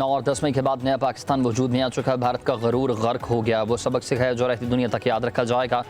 9 और 10 मई के बाद नया पाकिस्तान वजूद में आ चुका है। भारत का गरूर गर्क हो गया, वो सबक सिखाया जो रहती दुनिया तक याद रखा जाएगा।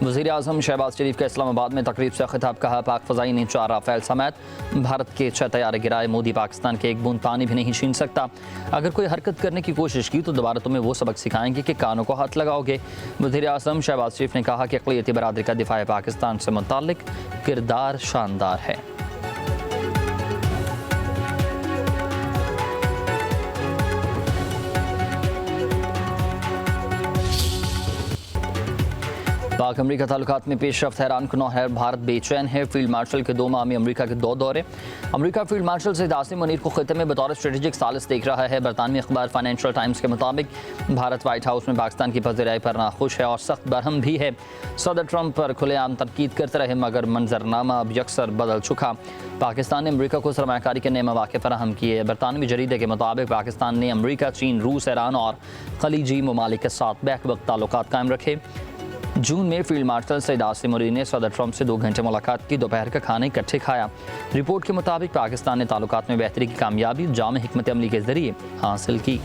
वज़ीर आज़म शहबाज शरीफ का इस्लामाबाद में तकरीब से खिताब, कहा पाक फ़ज़ाई ने 4 राफ़ेल समेत भारत के 6 तैयारे गिराए। मोदी पाकिस्तान के एक बूंद पानी भी नहीं छीन सकता। अगर कोई हरकत करने की कोशिश की तो दोबारा तुम्हें वो सबक सिखाएंगे कि कानों को हाथ लगाओगे। वज़ीर आज़म शहबाज शरीफ ने कहा कि अक़लियती बरादरी का दिफ़ा पाकिस्तान से मुताल्लिक़ किरदार शानदार है। पाक अमरीका ताल्लुकात में पेशरफ्त हैरानकुन है। भारत बेचैन है। फील्ड मार्शल के 2 माह में अमरीका के 2 दौरे। अमरीका फील्ड मार्शल सईद आसिम मुनीर को खिते में बतौर स्ट्रेटेजिक सालिस देख रहा है। बरतानवी अखबार फाइनेंशियल टाइम्स के मुताबिक भारत व्हाइट हाउस में पाकिस्तान की पज़ीराई पर नाखुश है और सख्त बरहम भी है। सदर ट्रंप पर खुलेआम तनकीद करते रहे मगर मंजरनामा अब यकसर बदल चुका। पाकिस्तान ने अमरीका को सरमायाकारी के नए मौके फराहम किए। बरतानवी जरीदे के मुताबिक पाकिस्तान ने अमरीका, चीन, रूस, ईरान और खलीजी ममालिक के साथ बैक वक्त ताल्लुकात कायम रखे। जून में फील्ड मार्शल सईद आसिम मुनीर ने सदर ट्रंप से 2 घंटे मुलाकात की, दोपहर का खाना इकट्ठे खाया। रिपोर्ट के मुताबिक पाकिस्तान ने ताल्लुकात में बेहतरी की कामयाबी जाम हिकमत अमली के जरिए हासिल की।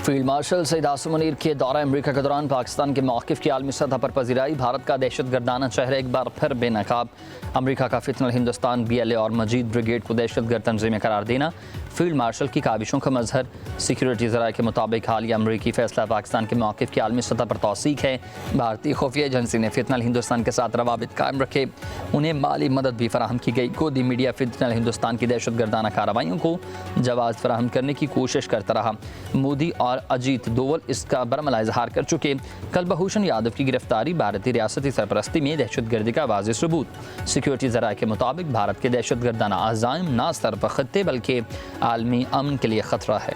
फील्ड मार्शल सईद आसिम मुनीर के दौरा अमरीका के दौरान पाकिस्तान के मौक़िफ़ की आलमी सतह पर पज़ीराई। भारत का दहशतगर्दाना चेहरा एक बार फिर बेनकाब। अमरीका का फितनल हिंदुस्तान, BLA और मजीद ब्रिगेड को दहशतगर्द तंजीमें करार देना फील्ड मार्शल की काबिशों का मजहर। सिक्योरिटी ज़राए के मुताबिक हालिया अमरीकी फैसला पाकिस्तान के मौक़िफ़ की आलमी सतह पर तौसीक है। भारतीय खुफिया एजेंसी ने फितनल हिंदुस्तान के साथ रवाबित कायम रखे, उन्हें माली मदद भी फराहम की गई। गोदी मीडिया फितनल हिंदुस्तान की दहशतगर्दाना कार्रवाइयों को जवाब फराहम करने की कोशिश करता रहा। मोदी और अजीत दोवल इसका बरमला इजहार कर चुके। कुलभूषण यादव की गिरफ्तारी भारतीय रियासती सरपरस्ती में दहशतगर्दी का वाज़ेह सबूत। सिक्योरिटी ज़राए के मुताबिक भारत के दहशतगर्दाना अज़ाइम न सिर्फ खत्ते बल्कि आलमी अमन के लिए खतरा है।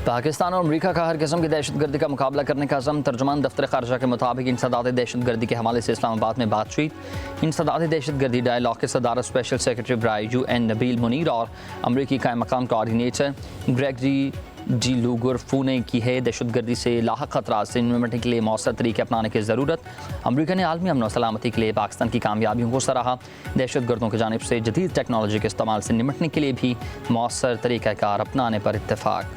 पाकिस्तान और अमरीका का हर किस्म की दहशतगर्दी का मुकाबला करने का अज़म। तर्जुमान दफ्तर ख़ारजा के मुताबिक इंसदाद दहशतगर्दी के हवाले से इस्लामाबाद में बातचीत। इंसदाद दहशतगर्दी डायलॉग के सदारत स्पेशल सेक्रेटरी बराए UN नबील मुनीर और अमरीकी कायम मकाम कोऑर्डिनेटर ग्रेगरी जी लूगुरफू ने की है। दहशतगर्दी से लाहक खतरात से निपटने के लिए मौसर तरीके अपनाने की ज़रूरत। अमरीका ने आलमी अमन और सलामती के लिए पाकिस्तान की कामयाबियों को सराहा। दहशतगर्दों की जानिब से जदीद टेक्नोलॉजी के इस्तेमाल से निपटने के लिए भी मौसर तरीक़ाकार अपनाने पर इत्तेफाक।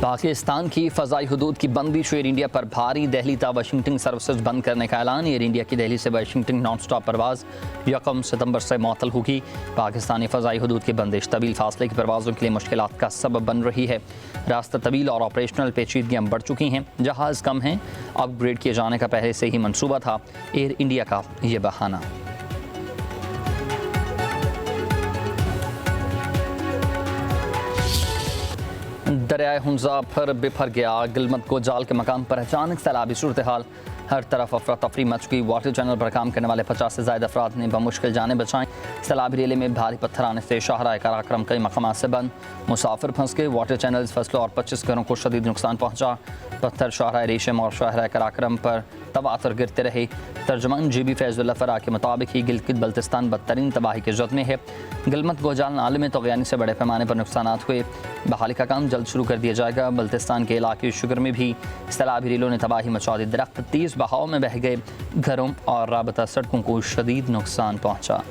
पाकिस्तान की फ़ज़ाई हदूद की बंदिश। एयर इंडिया पर भारी। दिल्ली ता वाशिंगटन सर्विसेज बंद करने का ऐलान। एयर इंडिया की दिल्ली से वाशिंगटन नॉन स्टॉप परवाज़ 1 सितंबर से मअतल होगी। पाकिस्तानी फ़ज़ाई हदूद की बंदिश तवील फासले की परवाज़ों के लिए मुश्किलात का सबब बन रही है। रास्ता तवील और ऑपरेशनल पेचीदगियाँ बढ़ चुकी हैं। जहाज़ कम हैं। अपग्रेड किए जाने का पहले से ही मनसूबा था। एयर इंडिया का ये बहाना। दरियाए हुंजा फिर बिफर गया। गिलमत गोजाल के मकाम पर अचानक सैलाबी सूरत हाल। हर तरफ अफरा तफरी मच गई। वाटर चैनल पर काम करने वाले 50 से ज़ायद अफराद ने बमुश्किल जाने बचाएं। सैलाबी रेले में भारी पत्थर आने से शाहराह कराक्रम कई मकामात से बंद। मुसाफिर फंस गए। वाटर चैनल्स, फसलों और 25 घरों को शदीद नुकसान पहुँचा। पत्थर शाहराह रेशम और शाहराह कराक्रम पर तवातर गिरते रहे। तर्जुमान GB फैज़ुल्लाह फरा के मुताबिक ही गिलगित बल्तिस्तान बदतरीन तबाही के जद में है। गिलमत गोजाल नाले में तग़यानी से बड़े पैमाने पर नुकसान हुए। बहाली का काम जल्द शुरू कर दिया जाएगा। बल्तिस्तान के इलाके शुगर में भी सैलाबी रेलों ने तबाही मचा दी। दरख्त तेज़ बहाव में बह गए। घरों और राबता सड़कों को शदीद नुकसान पहुँचा।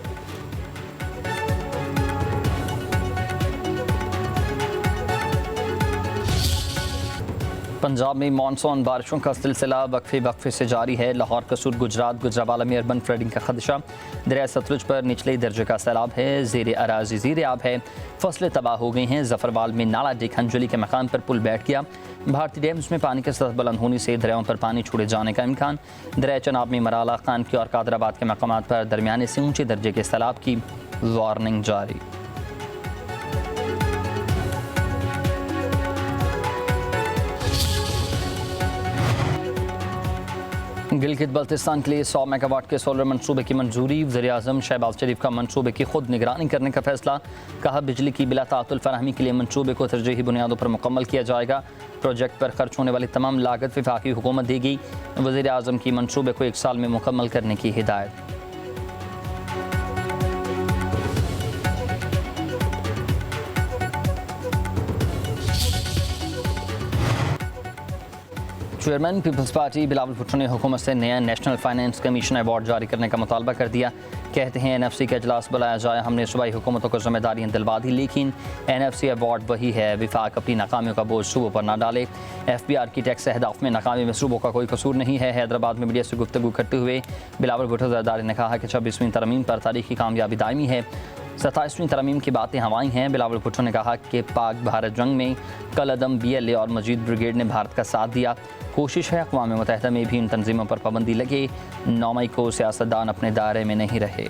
पंजाब में मानसून बारिशों का सिलसिला वक्फे से जारी है। लाहौर, कसूर, गुजरात, गुजरावाला में अर्बन फ्लडिंग का खदशा। दरिया सतलुज पर निचले दर्जे का सैलाब है। ज़ेर अराज़ी ज़ीर आब है। फसलें तबाह हो गई हैं। जफरवाल में नाला डेखंजली के मकान पर पुल बैठ गया। भारतीय डैम्स में पानी की सतह बुलंद होने से दरियाओं पर पानी छोड़े जाने का इम्कान। दरिया चनाब में मराला, खानकी और कादराबाद के मकामात पर दरमियाने से ऊँचे दर्जे के सैलाब की वार्निंग जारी। गिलगित बल्तिस्तान के लिए 100 मेगावाट के सोलर मंसूबे की मंजूरी। वज़ीर-ए-आज़म शहबाज शरीफ का मंसूबे की खुद निगरानी करने का फैसला। कहा बिजली की बिला ताअत्तुल फराहमी के लिए मंसूबे को तरजीही बुनियादों पर मुकम्मल किया जाएगा। प्रोजेक्ट पर खर्च होने वाली तमाम लागत वफाकी हुकूमत देगी। वज़ीर-ए-आज़म की मंसूबे को 1 साल में मुकम्मल करने की हिदायत। चेयरमैन पीपल्स पार्टी बिलावल भुट्टो ने हुकूमत से नया नेशनल फाइनेंस कमीशन अवार्ड जारी करने का मुतालबा कर दिया। कहते हैं NFC का इजलास बुलाया जाए, हमने सूबाई हुकूमतों को जिम्मेदारियां दिलवा दी, लेकिन NFC अवार्ड वही है, विफाक अपनी नाकामियों का बोझ सूबों पर ना डाले। FBR की टैक्स अहदाफ में नाकामी में सूबों का कोई कसूर नहीं है। हैदराबाद में मीडिया से गुफ्तगू करते हुए बिलावल भुट्टो ज़रदारी ने कहा कि 26वीं तरमीम पर तारीखी कामयाबी दायमी है। 27वीं तरमीम की बातें हवाई हैं। बिलावल भुट्टो ने कहा कि पाक भारत जंग में कल अदम BLA और मजीद ब्रिगेड ने भारत का साथ दिया। कोशिश है अक़वाम मुत्तहिदा में भी इन तंजीमों पर पाबंदी लगे। 9 मई को सियासतदान अपने दायरे में नहीं रहे।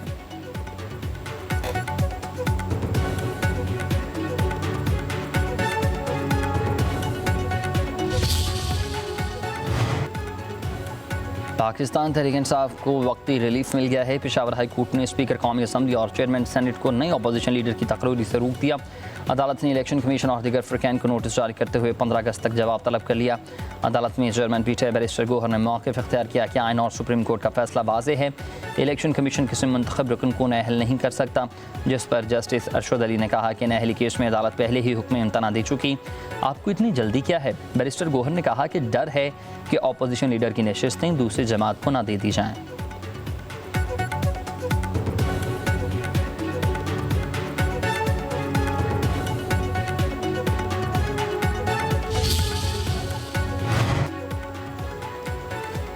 पाकिस्तान तहरीक इंसाफ को वक्ती रिलीफ मिल गया है। पेशावर हाई कोर्ट ने स्पीकर कौमी असम्बली और चेयरमैन सेनेट को नई अपोजिशन लीडर की तकरीरी से रोक दिया। अदालत ने इलेक्शन कमीशन और दीगर फ़रक़ैन को नोटिस जारी करते हुए 15 अगस्त तक जवाब तलब कर लिया। अदालत में चेयरमैन PTI बैरिस्टर गौहर ने मौक़िफ़ इख्तियार किया कि आइन और सुप्रीम कोर्ट का फैसला वाज़ेह है। इलेक्शन कमीशन किसी मुंतखब रुकन को नाअहल नहीं कर सकता, जिस पर जस्टिस अरशद अली ने कहा कि नाअहली केस में अदालत पहले ही हुक्म इम्तना दे चुकी। आपको इतनी जल्दी क्या है? बैरिस्टर गौहर ने कहा कि डर है कि अपोजिशन लीडर की नशिस्तें दूसरी जमात को ना दे दी जाएँ।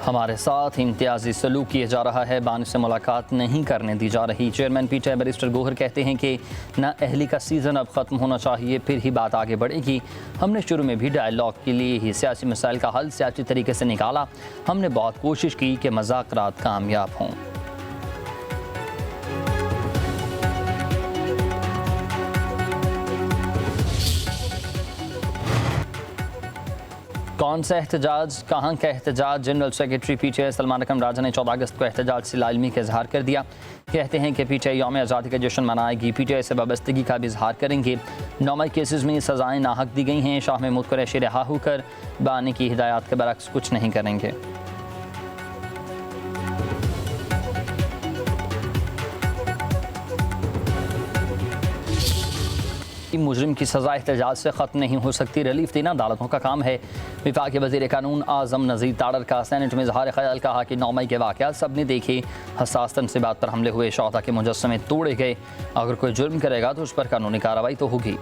हमारे साथ इम्तियाजी सलूक किया जा रहा है, बानी से मुलाकात नहीं करने दी जा रही। चेयरमैन PTI बैरिस्टर गौहर कहते हैं कि नाअहली का सीज़न अब ख़त्म होना चाहिए, फिर ही बात आगे बढ़ेगी। हमने शुरू में भी डायलॉग के लिए ही सियासी मसाइल का हल सियासी तरीके से निकाला। हमने बहुत कोशिश की कि मज़ाकरात कामयाब हों। कौन सा एहतजाज, कहाँ का एहतजाज? जनरल सेक्रेटरी PTI सलमान अकरम राजा ने 14 अगस्त को एहतजाज से लाइलमी का इजहार कर दिया। कहते हैं कि PTI यौम आज़ादी का जश्न मनाएगी, PTI से वाबस्तगी का भी इजहार करेंगे। 9 मई केसेस में सज़ाएँ नाहक दी गई हैं। शाह महमूद कुरैशी रिहा होकर बानी की हिदायत के बरक्स कुछ नहीं करेंगे। मुजरिम की सज़ा एहतजाज से ख़त्म नहीं हो सकती, रिलीफ देना अदालतों का काम है। विफाक वज़ीर कानून आज़म नज़ीर ताड़र का सेनेट में इज़हार ख़याल, कहा कि 9 मई के वाक़यात सब ने देखे। हसास तनसीबात पर हमले हुए, शोहदा के मुजस्समे तोड़े गए। अगर कोई जुर्म करेगा तो उस पर कानूनी कार्रवाई तो होगी।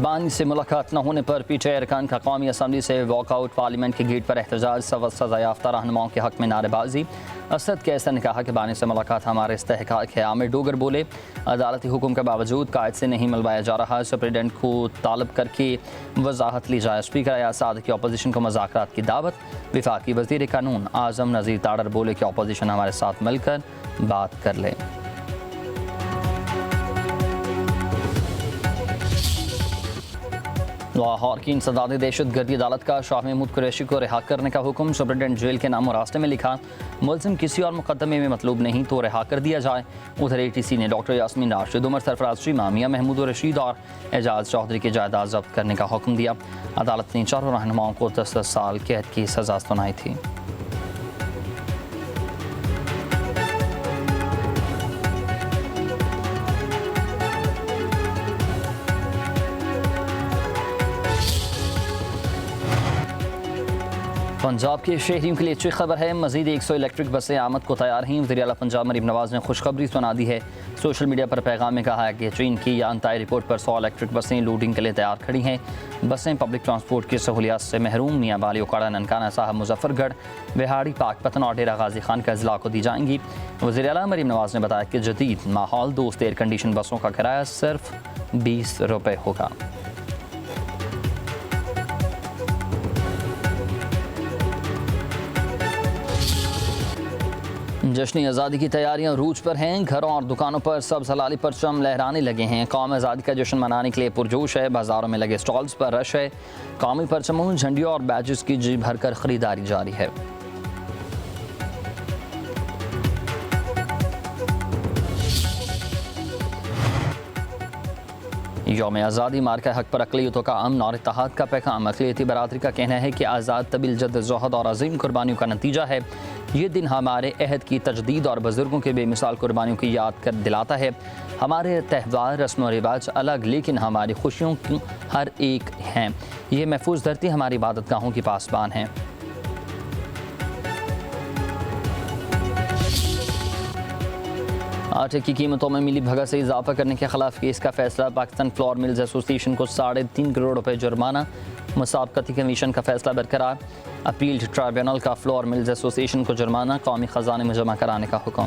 बानी से मुलाकात न होने पर PTI अरकान का कौमी असम्बली से वॉकआउट, पार्लियामेंट के गेट पर एहतजाज, सज़ा याफ्ता रहनुमाओं के हक़ में नारेबाजी। असद कैसर ने कहा कि बानी से मुलाकात हमारे इस्तेहकाक है। आमिर डोगर बोले अदालती हुक्म के बावजूद कायद से नहीं मिलवाया जा रहा, सुप्रीडेंट को तालब करके वजाहत ली जाए। स्पीकर अयाज साद की अपोजिशन को मुज़ाकरात की दावत। विफाकी वज़ीर कानून आज़म नज़ीर ताड़र बोले कि अपोजिशन हमारे साथ मिलकर बात कर ले। लाहौर की इंसदादी दहशतगर्दी अदालत का शाह महमूद कुरैशी को रिहा करने का हुक्म। सुप्रीडेंट जेल के नामो रास्ते में लिखा, मुलजिम किसी और मुकदमे में मतलूब नहीं तो रिहा कर दिया जाए। उधर ATC ने डॉक्टर यास्मीन राशिद, उमर सरफराज शीमा, मियां महमूद रशीद और एजाज चौधरी की जायदाद जब्त करने का हुक्म दिया। अदालत ने चारों रहनुमाओं को 10-10 साल कैद की सजा सुनाई थी। पंजाब के शहरियों के लिए अच्छी खबर है, मजीद 100 इलेक्ट्रिक बसें आमद को तैयार हैं। वज़ीर आला पंजाब मरीम नवाज़ ने खुशखबरी सुना दी है। सोशल मीडिया पर पैगाम में कहा है कि चीन की यांताई रिपोर्ट पर 100 इलेक्ट्रिक बसें लोडिंग के लिए तैयार खड़ी हैं। बसें पब्लिक ट्रांसपोर्ट की सहूलियात से महरूम मियाँ बाली, उकाड़ा, ननकाना साहब, मुजफ्फरगढ़, बिहाड़ी, पाकपतन और डेरा गाजी खान का अजला को दी जाएंगी। वज़ीर आला मरीम नवाज़ ने बताया कि जदीद माहौल दोस्त एयर कंडीशन बसों का किराया सिर्फ 20 रुपये होगा। जश्न आज़ादी की तैयारियां रूज पर हैं। घरों और दुकानों पर सब्ज़ हलाली परचम लहराने लगे हैं। कौम आज़ादी का जश्न मनाने के लिए पुरजोश है। बाज़ारों में लगे स्टॉल्स पर रश है। कौमी परचमों, झंडियों और बैजेस की जी भरकर ख़रीदारी जारी है। यौम आज़ादी मार्का हक पर अक़लियतों का अमन और इत्तेहाद का पैगाम। अक़लियती बरादरी का कहना है कि आज़ाद तबील जद्दोजहद और अज़ीम कुर्बानियों का नतीजा है। ये दिन हमारे अहद की तजदीद और बुज़ुर्गों के बेमिसाल कुर्बानियों की याद कर दिलाता है। हमारे त्यौहार, रस्म व रिवाज अलग, लेकिन हमारी खुशियों की हर एक हैं। ये महफूज धरती हमारी इबादतगाहों की पासबान है। आटे की कीमतों में मिली भगत से इजाफा करने के खिलाफ केस का फैसला। पाकिस्तान फ्लोर मिल्स एसोसिएशन को 3.5 करोड़ रुपए जुर्माना। मुसाबकती कमीशन का फैसला बरकरार। अपील ट्राइब्यूनल का फ्लोर मिल्स एसोसिएशन को जुर्माना कौमी ख़जाने में जमा कराने का हुक्म।